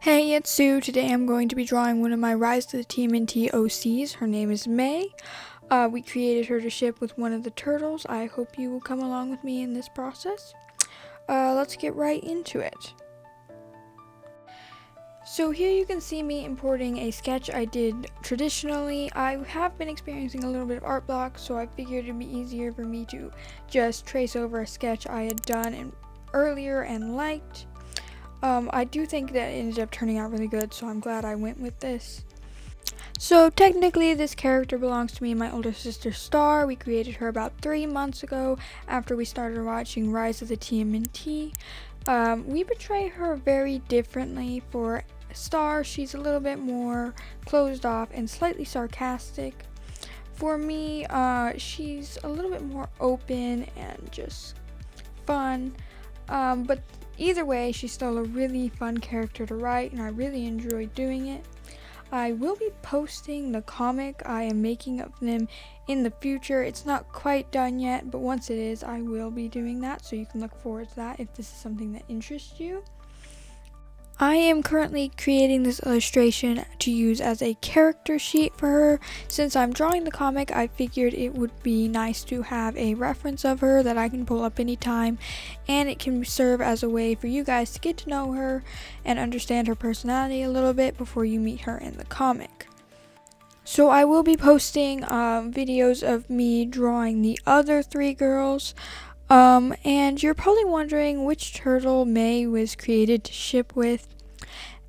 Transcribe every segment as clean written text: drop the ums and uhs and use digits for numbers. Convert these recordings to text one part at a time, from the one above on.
Hey, it's Sue. Today I'm going to be drawing one of my Rise to the TMNT OCs. Her name is May. We created her to ship with one of the turtles. I hope you will come along with me in this process. Let's get right into it. So here you can see me importing a sketch I did traditionally. I have been experiencing a little bit of art block, so I figured it'd be easier for me to just trace over a sketch I had done earlier and liked. I do think that it ended up turning out really good, so I'm glad I went with this. So technically this character belongs to me and my older sister Star. We created her about 3 months ago after we started watching Rise of the TMNT. We portray her very differently. For Star, she's a little bit more closed off and slightly sarcastic. For me, she's a little bit more open and just fun. But either way, she's still a really fun character to write, and I really enjoy doing it. I will be posting the comic I am making of them in the future. It's not quite done yet, but once it is, I will be doing that, so you can look forward to that if this is something that interests you. I am currently creating this illustration to use as a character sheet for her. Since I'm drawing the comic, I figured it would be nice to have a reference of her that I can pull up anytime, and it can serve as a way for you guys to get to know her and understand her personality a little bit before you meet her in the comic. So I will be posting videos of me drawing the other 3 girls. And you're probably wondering which turtle May was created to ship with.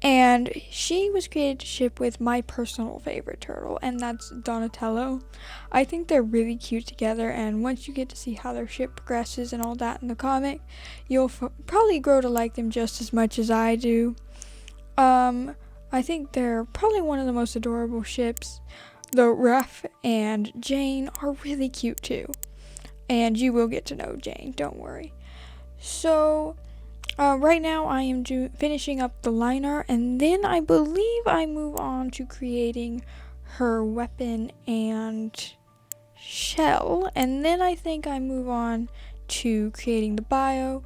And she was created to ship with my personal favorite turtle, and that's Donatello. I think they're really cute together, and once you get to see how their ship progresses and all that in the comic, you'll probably grow to like them just as much as I do. I think they're probably one of the most adorable ships. The Ruff and Jane are really cute too. And you will get to know Jane, don't worry. So, right now I am finishing up the liner, and then I believe I move on to creating her weapon and shell, and then I think I move on to creating the bio.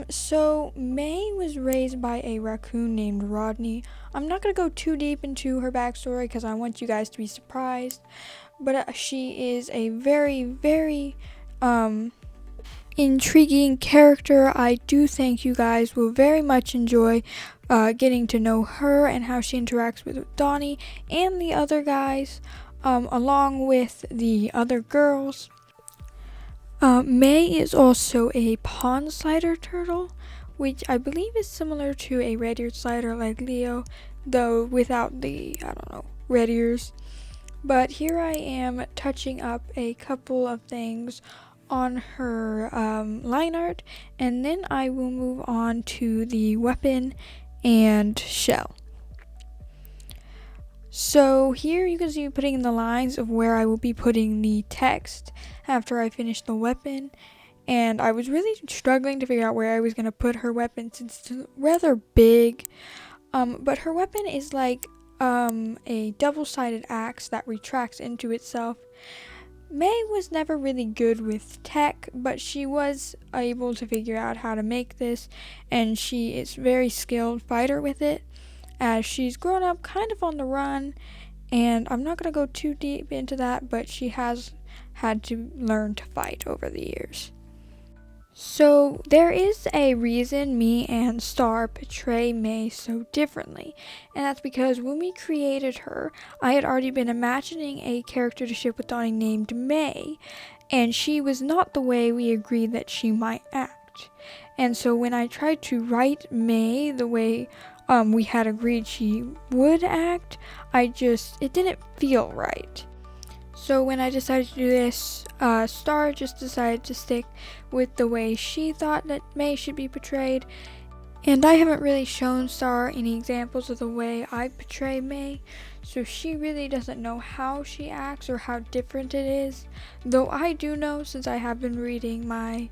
So May was raised by a raccoon named Rodney. I'm not going to go too deep into her backstory because I want you guys to be surprised. But she is a very, very intriguing character. I do think you guys will very much enjoy getting to know her and how she interacts with Donnie and the other guys, along with the other girls. May is also a pond slider turtle, which I believe is similar to a red-eared slider like Leo, though without the, red ears. But here I am touching up a couple of things on her line art, and then I will move on to the weapon and shell. So here you can see me putting in the lines of where I will be putting the text after I finish the weapon. And I was really struggling to figure out where I was going to put her weapon since it's rather big. But her weapon is like a double-sided axe that retracts into itself. May was never really good with tech, but she was able to figure out how to make this, and she is a very skilled fighter with it, as she's grown up kind of on the run, and I'm not going to go too deep into that, but she has had to learn to fight over the years. So there is a reason me and Star portray May so differently, and that's because when we created her, I had already been imagining a character to ship with Donnie named May, and she was not the way we agreed that she might act. And so when I tried to write May the way we had agreed she would act, it didn't feel right. So when I decided to do this, Star just decided to stick with the way she thought that May should be portrayed. And I haven't really shown Star any examples of the way I portray May, so she really doesn't know how she acts or how different it is. Though I do know, since I have been reading my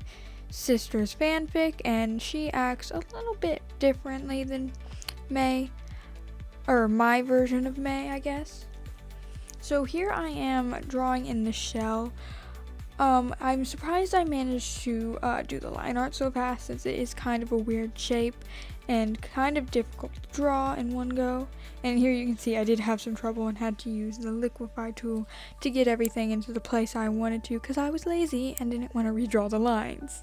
sister's fanfic, and she acts a little bit differently than May, or my version of May, I guess. So here I am drawing in the shell. I'm surprised I managed to do the line art so fast, since it is kind of a weird shape and kind of difficult to draw in one go. And here you can see I did have some trouble and had to use the liquify tool to get everything into the place I wanted to, because I was lazy and didn't want to redraw the lines.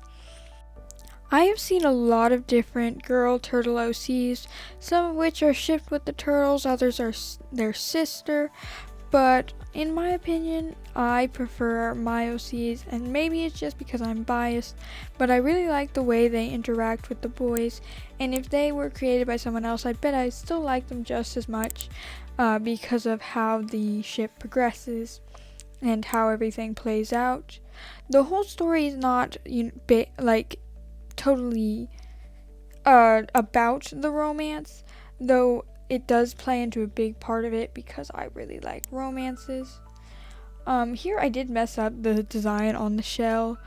I have seen a lot of different girl turtle OCs, some of which are shipped with the turtles, others are their sister, but in my opinion, I prefer my OCs, and maybe it's just because I'm biased, but I really like the way they interact with the boys, and if they were created by someone else, I bet I still like them just as much, because of how the ship progresses and how everything plays out. The whole story is not totally about the romance, though it does play into a big part of it because I really like romances. Here I did mess up the design on the shell.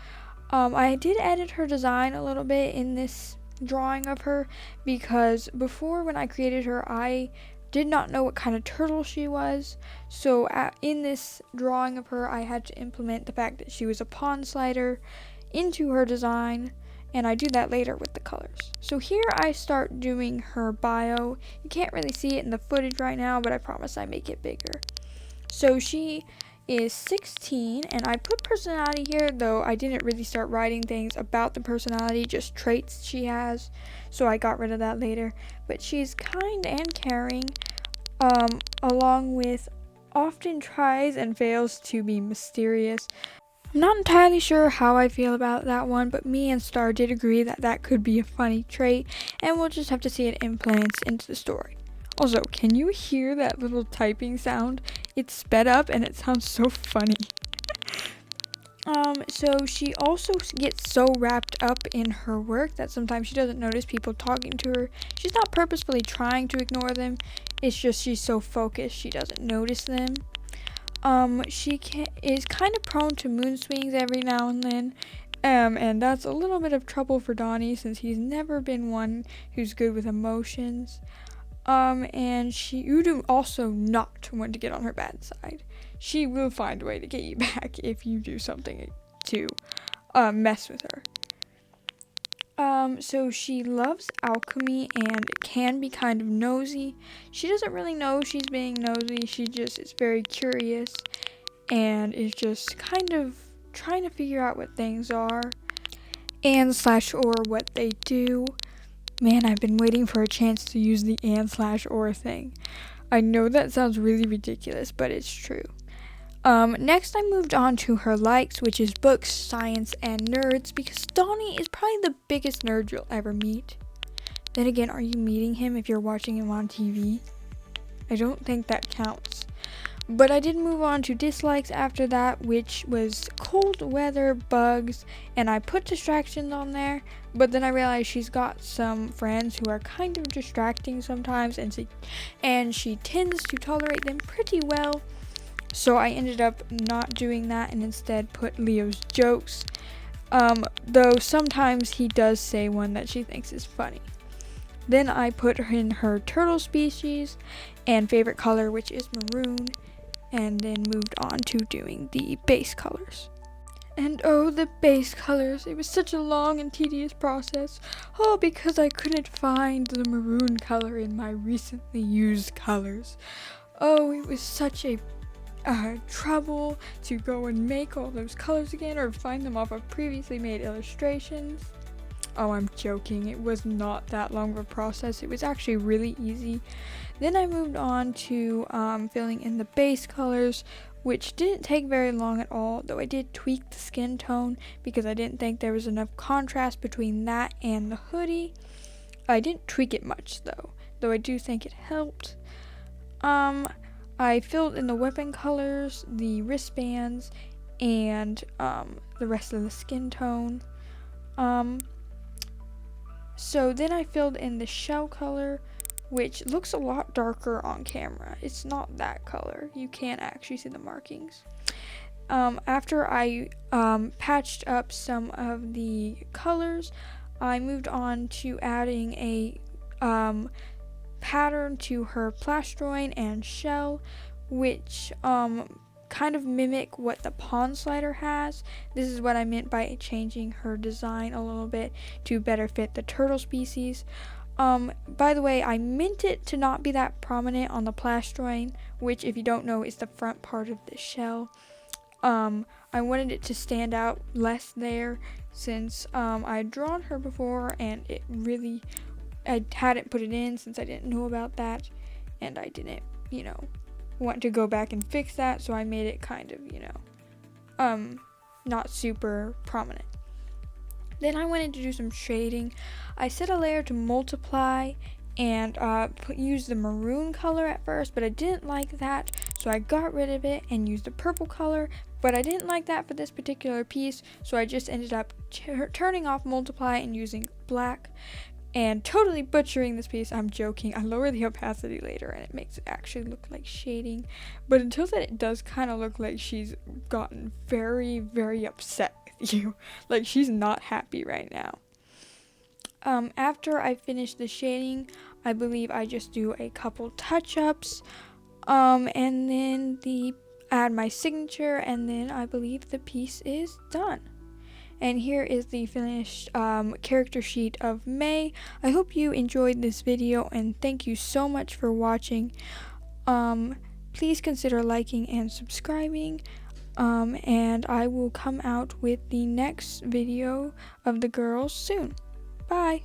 I did edit her design a little bit in this drawing of her, because before, when I created her, I did not know what kind of turtle she was, so in this drawing of her I had to implement the fact that she was a pond slider into her design, and I do that later with the colors. So here I start doing her bio. You can't really see it in the footage right now, but I promise I make it bigger. So she is 16, and I put personality here, though I didn't really start writing things about the personality, just traits she has, so I got rid of that later. But she's kind and caring, along with often tries and fails to be mysterious. I'm not entirely sure how I feel about that one, but me and Star did agree that that could be a funny trait, and we'll just have to see it implants into the story. Also, can you hear that little typing sound? It's sped up and it sounds so funny. So she also gets so wrapped up in her work that sometimes she doesn't notice people talking to her. She's not purposefully trying to ignore them, it's just she's so focused she doesn't notice them. She is kind of prone to mood swings every now and then, and that's a little bit of trouble for Donnie, since he's never been one who's good with emotions. And you do also not want to get on her bad side. She will find a way to get you back if you do something to mess with her. So she loves alchemy and can be kind of nosy. She doesn't really know she's being nosy, she just is very curious and is just kind of trying to figure out what things are and/or what they do. Man, I've been waiting for a chance to use the and/or thing. I know that sounds really ridiculous, but it's true. Next I moved on to her likes, which is books, science, and nerds, because Donnie is probably the biggest nerd you'll ever meet. Then again, are you meeting him if you're watching him on TV? I don't think that counts. But I did move on to dislikes after that, which was cold weather, bugs, and I put distractions on there, but then I realized she's got some friends who are kind of distracting sometimes, and she tends to tolerate them pretty well. So I ended up not doing that and instead put Leo's jokes, though sometimes he does say one that she thinks is funny. Then I put her in her turtle species and favorite color, which is maroon, and then moved on to doing the base colors. And oh, the base colors, it was such a long and tedious process, all because I couldn't find the maroon color in my recently used colors. Oh, it was such a trouble to go and make all those colors again or find them off of previously made illustrations. Oh, I'm joking. It was not that long of a process. It was actually really easy. Then I moved on to filling in the base colors, which didn't take very long at all, though I did tweak the skin tone because I didn't think there was enough contrast between that and the hoodie. I didn't tweak it much though I do think it helped. I filled in the weapon colors, the wristbands, and the rest of the skin tone. So then I filled in the shell color, which looks a lot darker on camera. It's not that color. You can't actually see the markings. After I patched up some of the colors, I moved on to adding a pattern to her plastroin and shell, which kind of mimic what the pond slider has. This is what I meant by changing her design a little bit to better fit the turtle species. By the way, I meant it to not be that prominent on the plastroin, which, if you don't know, is the front part of the shell. I wanted it to stand out less there, since I had drawn her before and I hadn't put it in since I didn't know about that, and I didn't, want to go back and fix that, so I made it kind of, not super prominent. Then I wanted to do some shading. I set a layer to multiply and use the maroon color at first, but I didn't like that, so I got rid of it and used the purple color, but I didn't like that for this particular piece, so I just ended up turning off multiply and using black and totally butchering this piece. I'm joking. I lower the opacity later and it makes it actually look like shading, but until then it does kind of look like she's gotten very, very upset with you. Like, she's not happy right now. After I finish the shading, I believe I just do a couple touch-ups, and then add my signature, and then I believe the piece is done. And here is the finished character sheet of May. I hope you enjoyed this video, and thank you so much for watching. Please consider liking and subscribing, and I will come out with the next video of the girls soon. Bye!